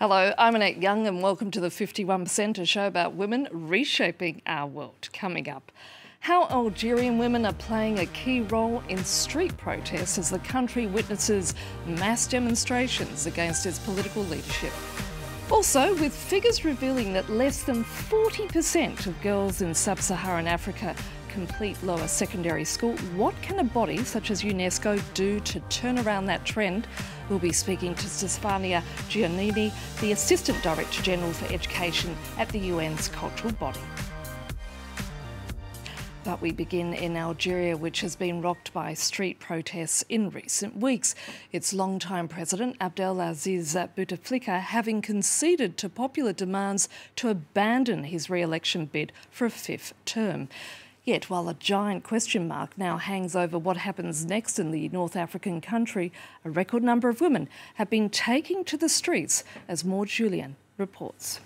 Hello, I'm Annette Young and welcome to the 51%, a show about women reshaping our world. Coming up, how Algerian women are playing a key role in street protests as the country witnesses mass demonstrations against its political leadership. Also, with figures revealing that less than 40% of girls in sub-Saharan Africa complete lower secondary school, what can a body such as UNESCO do to turn around that trend? We'll be speaking to Stefania Giannini, the Assistant Director General for Education at the UN's cultural body. But we begin in Algeria, which has been rocked by street protests in recent weeks. Its longtime president, Abdelaziz Bouteflika, having conceded to popular demands to abandon his re-election bid for a fifth term. Yet, while a giant question mark now hangs over what happens next in the North African country, a record number of women have been taking to the streets, as Maud Julian reports.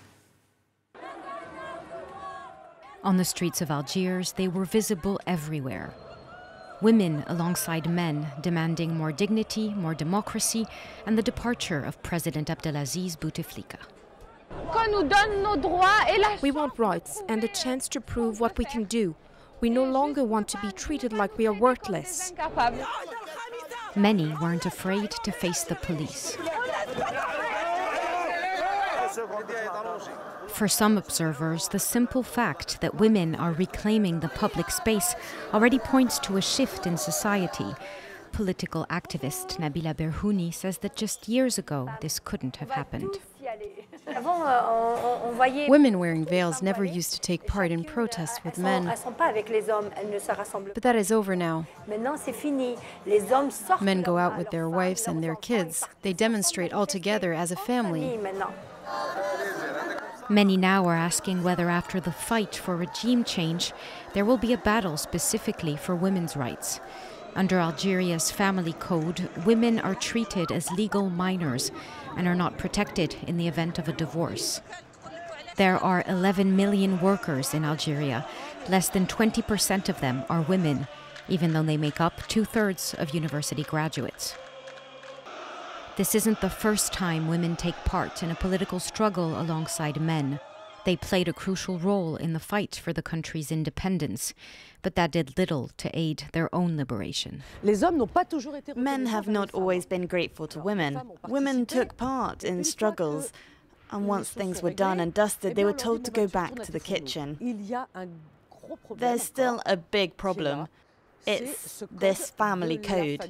On the streets of Algiers, they were visible everywhere. Women alongside men demanding more dignity, more democracy, and the departure of President Abdelaziz Bouteflika. We want rights and a chance to prove what we can do. We no longer want to be treated like we are worthless. Many weren't afraid to face the police. For some observers, the simple fact that women are reclaiming the public space already points to a shift in society. Political activist Nabila Berhouni says that just years ago this couldn't have happened. Women wearing veils never used to take part in protests with men. But that is over now. Men go out with their wives and their kids. They demonstrate all together as a family. Many now are asking whether after the fight for regime change, there will be a battle specifically for women's rights. Under Algeria's family code, women are treated as legal minors and are not protected in the event of a divorce. There are 11 million workers in Algeria. Less than 20% of them are women, even though they make up 2/3 of university graduates. This isn't the first time women take part in a political struggle alongside men. They played a crucial role in the fight for the country's independence, but that did little to aid their own liberation. Men have not always been grateful to women. Women took part in struggles, and once things were done and dusted, they were told to go back to the kitchen. There's still a big problem. It's this family code.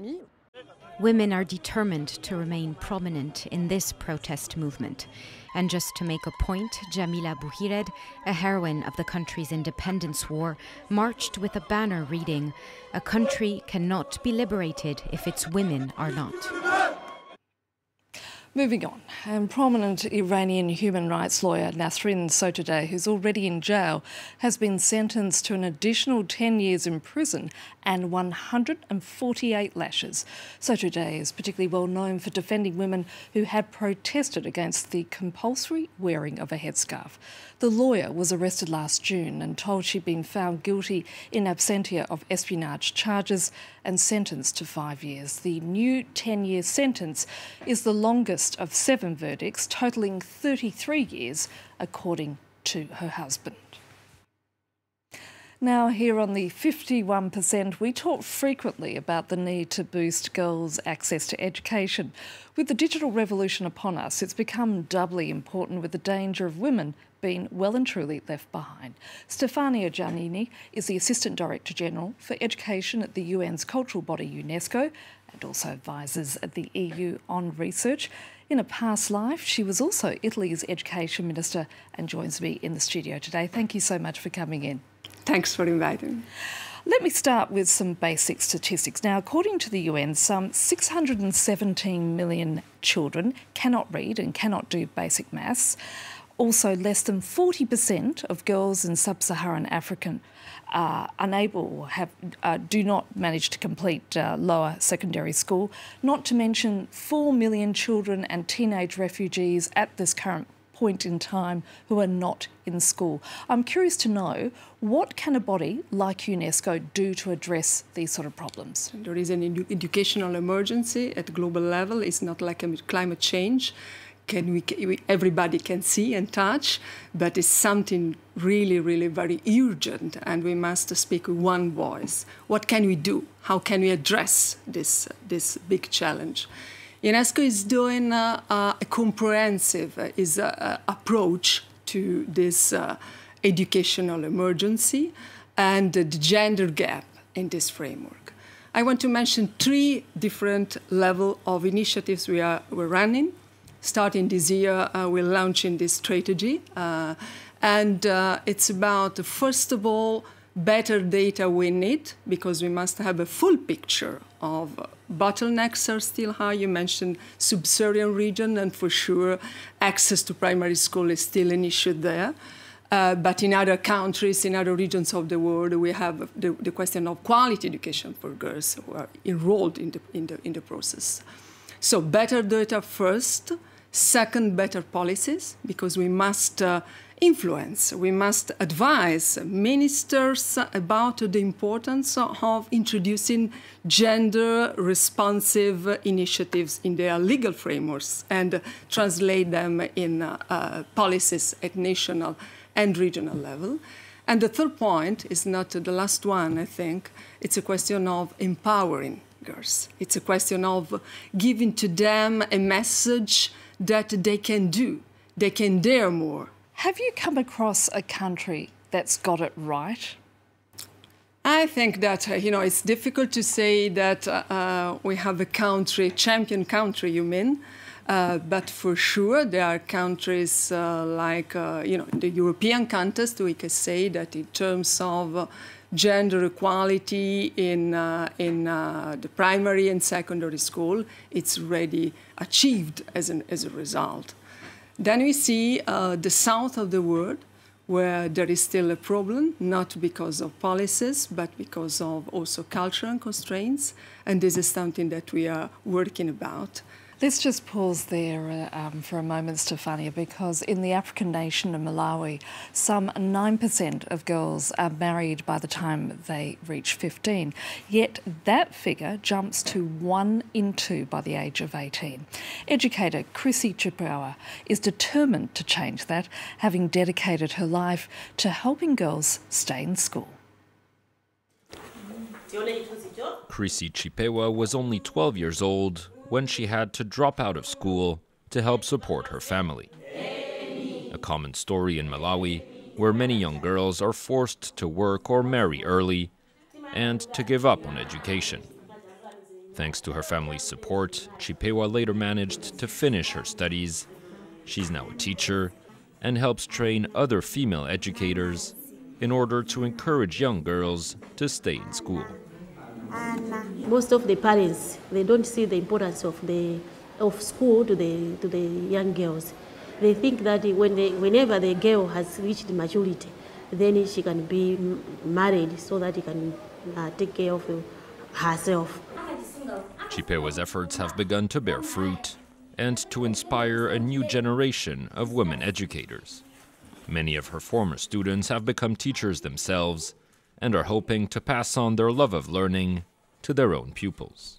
Women are determined to remain prominent in this protest movement. And just to make a point, Jamila Bouhired, a heroine of the country's independence war, marched with a banner reading, "A country cannot be liberated if its women are not." Moving on, and prominent Iranian human rights lawyer Nasrin Sotoudeh, who's already in jail, has been sentenced to an additional 10 years in prison and 148 lashes. Sotoudeh is particularly well known for defending women who had protested against the compulsory wearing of a headscarf. The lawyer was arrested last June and told she'd been found guilty in absentia of espionage charges and sentenced to 5 years. The new 10-year sentence is the longest of 7 verdicts, totalling 33 years, according to her husband. Now, here on the 51%, we talk frequently about the need to boost girls' access to education. With the digital revolution upon us, it's become doubly important, with the danger of women being well and truly left behind. Stefania Giannini is the Assistant Director General for Education at the UN's cultural body UNESCO and also advises at the EU on research. In a past life, she was also Italy's Education Minister and joins me in the studio today. Thank you so much for coming in. Thanks for inviting me. Let me start with some basic statistics. Now, according to the UN, some 617 million children cannot read and cannot do basic maths. Also, less than 40% of girls in sub-Saharan Africa are unable, do not manage to complete lower secondary school, not to mention 4 million children and teenage refugees at this current point in time who are not in school. I'm curious to know, what can a body like UNESCO do to address these sort of problems? There is an educational emergency at global level. It's not like a climate change. everybody can see and touch, but it's something really, really very urgent, and we must speak with one voice. What can we do? How can we address this big challenge? UNESCO is doing a comprehensive approach to this educational emergency and the gender gap in this framework. I want to mention 3 different levels of initiatives we're running. Starting this year, we're launching this strategy. And it's about, first of all, better data we need, because we must have a full picture of bottlenecks are still high. You mentioned sub-Saharan region, and for sure, access to primary school is still an issue there. But in other countries, in other regions of the world, we have the question of quality education for girls who are enrolled in the process. So better data first. Second, better policies, because we must influence, we must advise ministers about the importance of introducing gender-responsive initiatives in their legal frameworks and translate them in policies at national and regional level. And the third point is not the last one, I think. It's a question of empowering girls. It's a question of giving to them a message that they can do, they can dare more. Have you come across a country that's got it right? I think that, it's difficult to say that we have a country, champion country, you mean, but for sure there are countries like, in the European context, we can say that in terms of gender equality in the primary and secondary school, it's already achieved as a result. Then we see the south of the world, where there is still a problem, not because of policies, but because of also cultural constraints, and this is something that we are working about. Let's just pause there for a moment, Stefania, because in the African nation of Malawi, some 9% of girls are married by the time they reach 15. Yet that figure jumps to 1 in 2 by the age of 18. Educator Chrissy Chipewa is determined to change that, having dedicated her life to helping girls stay in school. Chrissy Chipewa was only 12 years old when she had to drop out of school to help support her family. A common story in Malawi, where many young girls are forced to work or marry early and to give up on education. Thanks to her family's support, Chipewa later managed to finish her studies. She's now a teacher and helps train other female educators in order to encourage young girls to stay in school. Most of the parents, they don't see the importance of school to the young girls. They think that whenever the girl has reached maturity, then she can be married so that she can take care of herself. Chipewa's efforts have begun to bear fruit and to inspire a new generation of women educators. Many of her former students have become teachers themselves and are hoping to pass on their love of learning to their own pupils.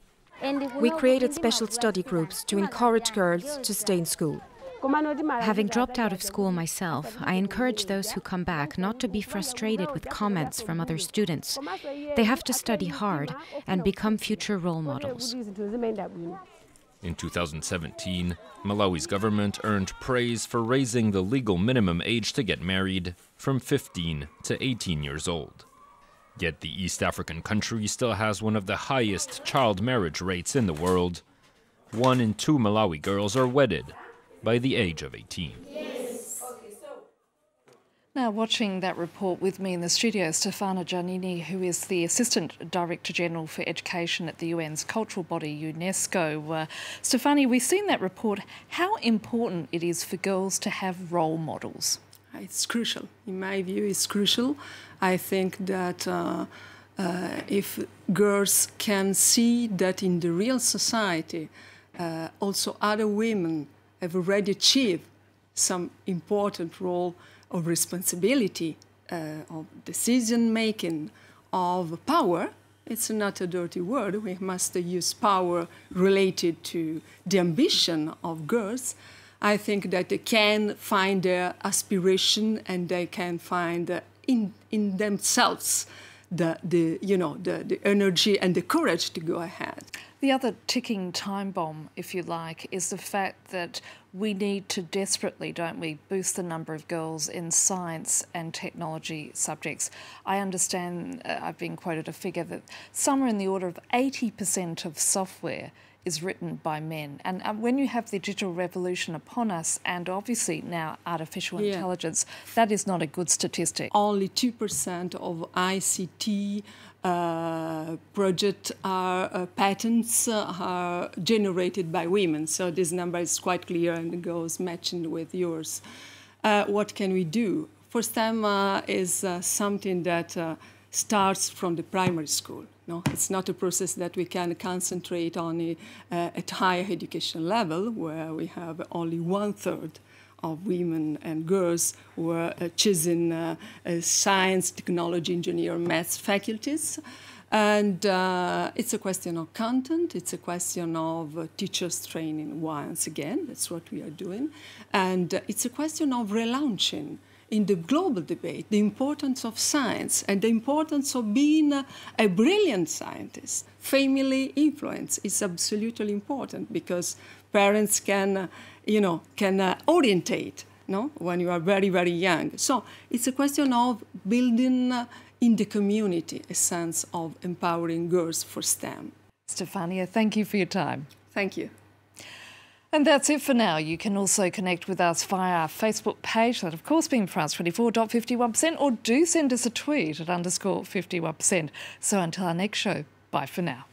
We created special study groups to encourage girls to stay in school. Having dropped out of school myself, I encourage those who come back not to be frustrated with comments from other students. They have to study hard and become future role models. In 2017, Malawi's government earned praise for raising the legal minimum age to get married from 15 to 18 years old. Yet the East African country still has one of the highest child marriage rates in the world. 1 in 2 Malawi girls are wedded by the age of 18. Now, watching that report with me in the studio, Stefano Giannini, who is the Assistant Director General for Education at the UN's cultural body, UNESCO. Stefani, we've seen that report. How important it is for girls to have role models? It's crucial. In my view, it's crucial. I think that if girls can see that in the real society, also other women have already achieved some important role of responsibility, of decision-making, of power. It's not a dirty word. We must use power related to the ambition of girls. I think that they can find their aspiration and they can find in themselves the energy and the courage to go ahead. The other ticking time bomb, if you like, is the fact that we need to desperately, don't we, boost the number of girls in science and technology subjects. I understand, I've been quoted a figure that somewhere in the order of 80% of software is written by men. And when you have the digital revolution upon us, and obviously now artificial intelligence, that is not a good statistic. Only 2% of ICT project patents are generated by women. So this number is quite clear and goes matching with yours. What can we do? For STEM is something that starts from the primary school. No, it's not a process that we can concentrate on at higher education level, where we have only 1/3 of women and girls who are choosing science, technology, engineering, maths faculties. And it's a question of content, it's a question of teachers training once again, that's what we are doing. And it's a question of relaunching in the global debate the importance of science and the importance of being a brilliant scientist. Family influence is absolutely important because parents can orientate, no, when you are very, very young. So it's a question of building in the community a sense of empowering girls for STEM. Stefania, thank you for your time. Thank you. And that's it for now. You can also connect with us via our Facebook page, that of course being France24.51%, or do send us a tweet at _51%. So until our next show, bye for now.